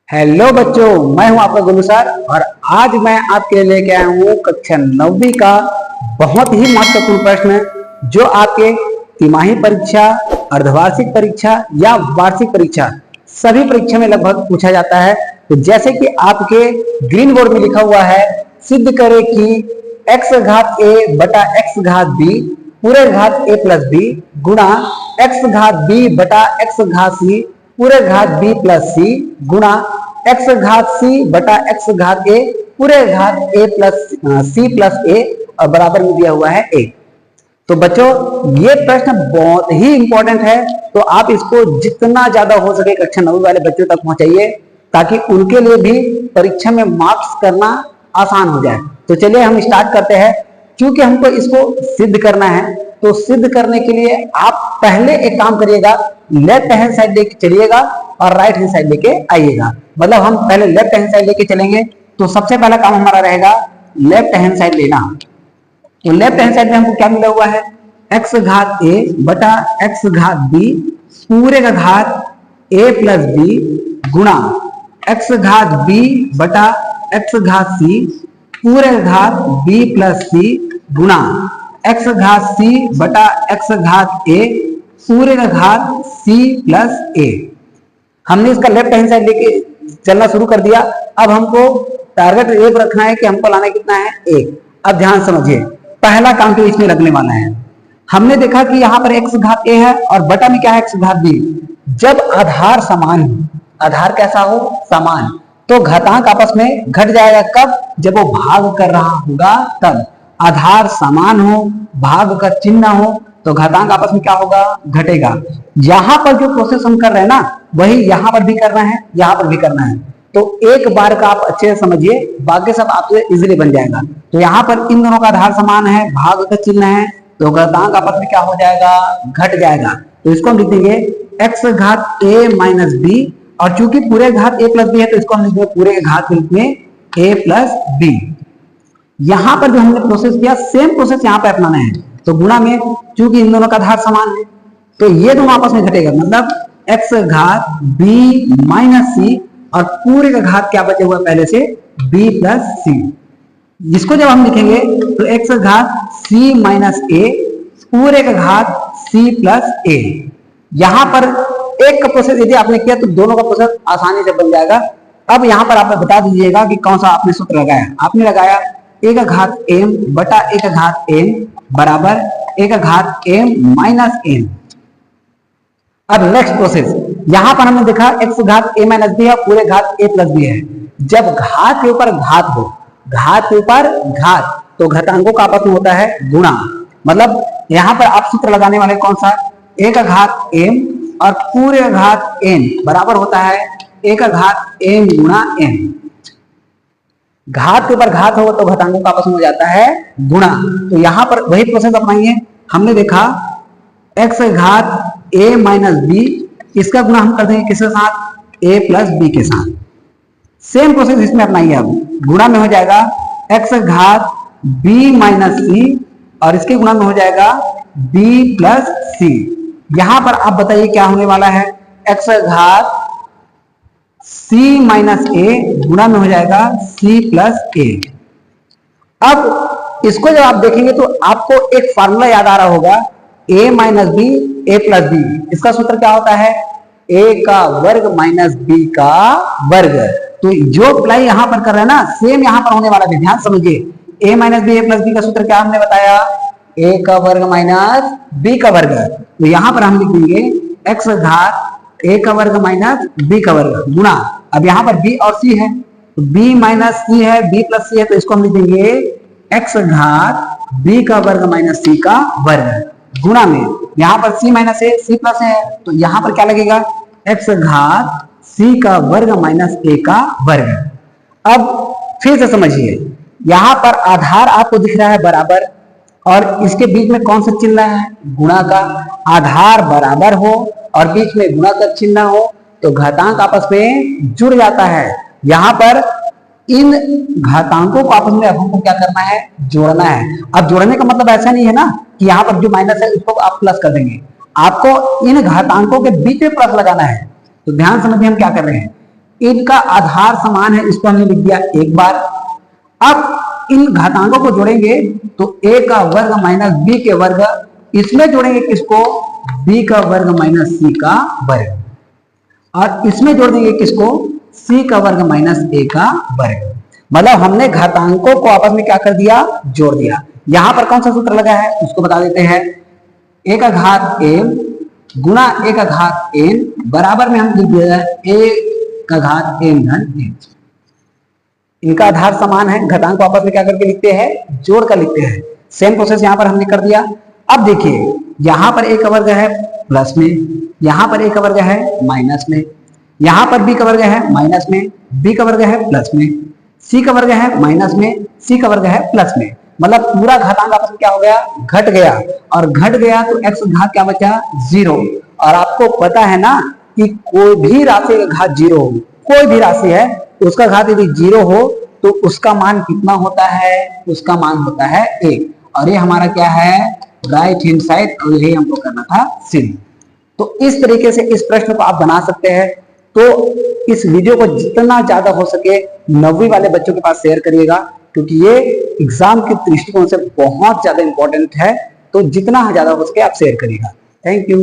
Hello बच्चों, मैं हूं आपका गुरु सर और आज मैं आपके लिए लेके आया हूं कक्षा 9वीं का बहुत ही महत्वपूर्ण प्रश्न जो आपके तिमाही परीक्षा, अर्धवार्षिक परीक्षा या वार्षिक परीक्षा सभी परीक्षा में लगभग पूछा जाता है। तो जैसे कि आपके ग्रीन बोर्ड में लिखा हुआ है, सिद्ध करे कि x घात a बटा x घात b पूरे घात a प्लस b गुणा x घात b बटा x घात c पूरे घात b प्लस c गुणा x घात c बटा x घात a पूरे घात a plus c plus a और बराबर में दिया हुआ है a। तो बच्चों ये प्रश्न बहुत ही इंपॉर्टेंट है, तो आप इसको जितना ज्यादा हो सके कक्षा 9वीं वाले बच्चों तक पहुंचाइए ताकि उनके लिए भी परीक्षा में मार्क्स करना आसान हो जाए। तो चलिए हम स्टार्ट करते हैं। क्योंकि हमको इसको सिद्ध करना है तो सिद्ध करने के लिए आप पहले एक काम करिएगा, लेफ्ट हैंड साइड लेके चलिएगा और राइट हैंड साइड लेके आइएगा। मतलब हम पहले लेफ्ट हैंड साइड लेके चलेंगे तो सबसे पहला काम हमारा रहेगा लेफ्ट हैंड साइड लेना। तो लेफ्ट हैंड साइड में हमको क्या मिला हुआ है, x घात a बटा x घात b पूरे का घात a प्लस b गुणा x घात b बटा x घात c पूरे घात b प्लस c गुणा x घात c बटा x घात a पूरे का घात c प्लस a। हमने इसका लेफ्ट हैंड साइड लेके चलना शुरू कर दिया। अब हमको टारगेट एक रखना है कि हमको लाना कितना है, एक। अब ध्यान समझिए, पहला काम तो इसमें लगने वाला है। हमने देखा कि यहाँ पर x घात a है और बटा में क्या है x घात b। जब आधार समान हो, आधार कैसा हो, समान, तो घातांक आपस में घट जाएगा। कब? जब वो भाग कर रहा होगा तब। आधार समान हो, भाग का चिन्ह हो तो घातांक आपस में क्या होगा, घटेगा। यहां पर जो प्रोसेस हम कर रहे हैं ना, वही यहां पर भी करना है, यहां पर भी करना है। तो एक बार का आप अच्छे से समझिए, बाकी सब आपसे इजीली बन जाएगा। तो यहाँ पर इन दोनों का आधार समान है, भाग का चिन्ह है, तो घातांक आपस में क्या हो जाएगा, घट जाएगा। तो इसको हम लिख देंगे x घात a माइनस b, और चूंकि पूरे घात a प्लस b है तो इसको हम लिख देंगे पूरे घात के रूप में a प्लस b। यहां पर जो हमने प्रोसेस किया सेम प्रोसेस यहां पर अपनाना है। तो गुणा में चूंकि इन दोनों का आधार समान है तो ये दोनों आपस में घटेगा, मतलब x घात b माइनस c और पूरे का घात क्या बचे हुआ पहले से b प्लस c। जिसको जब हम लिखेंगे तो x घात c माइनस a पूरे का घात c प्लस a। यहां पर एक का प्रोसेस यदि आपने किया तो दोनों का प्रोसेस आसानी से बन जाएगा। अब यहां पर आप बता दीजिएगा कि कौन सा आपने सूत्र लगाया। आपने लगाया a का घात m बटा a का घात m बराबर a का घात m माइनस m। अब नेक्स्ट प्रोसेस, यहां पर हमने देखा x घात a माइनस b है, पूरे घात a प्लस b है। जब घात के ऊपर घात हो, घात के ऊपर घात, तो घातांकों का आपस में होता है गुणा। मतलब यहां पर आप सूत्र लगाने वाले कौन सा, a का घात m और पूरे का घात n बराबर होता है a का घात m गुणा m। घात के ऊपर घात हो तो घातांकों का आपस में हो जाता है गुणा। तो यहां पर वही प्रोसेस अपनाइए। हमने देखा x घात a माइनस b, इसका गुणा हम कर देंगे किसके साथ, a प्लस b के साथ। सेम प्रोसेस इसमें अपनाइए। अब गुणा में हो जाएगा x घात b माइनस c और इसके गुणा में हो जाएगा b प्लस c। यहां पर आप बताइए क्या होने वाला है, x घात c माइनस a गुणा में हो जाएगा c प्लस a। अब इसको जब आप देखेंगे तो आपको एक फार्मूला याद आ रहा होगा, a minus b a plus b. इसका सूत्र क्या होता है, a का वर्ग माइनस b का वर्ग। तो जो अप्लाई यहां पर कर रहे हैं ना, सेम यहां पर होने वाला है। ध्यान समझिए, a minus b a plus b का सूत्र क्या हमने बताया, a का वर्ग माइनस b का वर्ग। तो यहां पर हम लिख देंगे x घात a का वर्ग माइनस b का वर्ग गुणा, अब यहां पर b और c है तो b माइनस c है, b प्लस c है, तो इसको हम लिख देंगे x घात b का वर्ग माइनस c का वर्ग गुणा में यहां पर c minus a c plus है तो यहां पर क्या लगेगा, x घात c का वर्ग माइनस a का वर्ग। अब फिर से समझिए, यहां पर आधार आपको दिख रहा है बराबर और इसके बीच में कौन सा चिन्ह है, गुणा का। आधार बराबर हो और बीच में गुणा का चिन्ह हो तो घातांक आपस में जुड़ जाता है। यहां पर इन घातांकों को आपस में हमको क्या करना है, जोड़ना है। अब जोड़ने का मतलब ऐसा नहीं है ना कि यहाँ पर जो माइनस है उसको आप प्लस कर देंगे, आपको इन घातांकों के बीच में प्लस लगाना है। तो ध्यान समझिए हम क्या कर रहे हैं, इनका आधार समान है, इसको हमने लिख दिया एक बार। अब इन घातांकों को जोड़ेंगे तो a का वर्ग माइनस b के वर्ग, इसमें जोड़ेंगे किसको, b का वर्ग माइनस c का वर्ग, और इसमें जोड़ देंगे किसको, c का वर्ग माइनस a का वर्ग। मतलब हमने घातांकों को आपस में क्या कर दिया, जोड़ दिया। यहां पर कौन सा सूत्र लगा है उसको बता देते हैं, a का घात m गुणा a का घात n बराबर में हम लिख दिया a का घात m धन n। इनका आधार समान है, घातांक को आपस में क्या करके लिखते हैं, जोड़ कर लिखते हैं। सेम प्रोसेस यहां पर हमने कर दिया। अब देखिए यहां पर a का वर्ग है प्लस में, यहां पर a का वर्ग है माइनस में, यहां पर b का वर्ग है माइनस में, b का वर्ग है प्लस में, c का वर्ग है माइनस में, c का वर्ग है प्लस में। मतलब पूरा घातांक आपस में क्या हो गया, घट गया, और घट गया तो x घात क्या बचा, 0। और आपको पता है ना कि कोई भी राशि का घात 0 हो, कोई भी राशि है उसका घात यदि 0 हो तो उसका मान कितना होता है, उसका मान होता है 1। और ये हमारा क्या है, राइट हैंड साइड, और यही हमको करना था सिद्ध। तो इस तरीके से इस प्रश्न को आप बना सकते हैं। तो इस वीडियो को जितना ज्यादा हो सके 9वीं वाले बच्चों के पास शेयर करिएगा, क्योंकि ये एग्जाम के दृष्टिकोण से बहुत ज्यादा इंपॉर्टेंट है। तो जितना ज्यादा हो सके आप शेयर करिएगा। Thank you.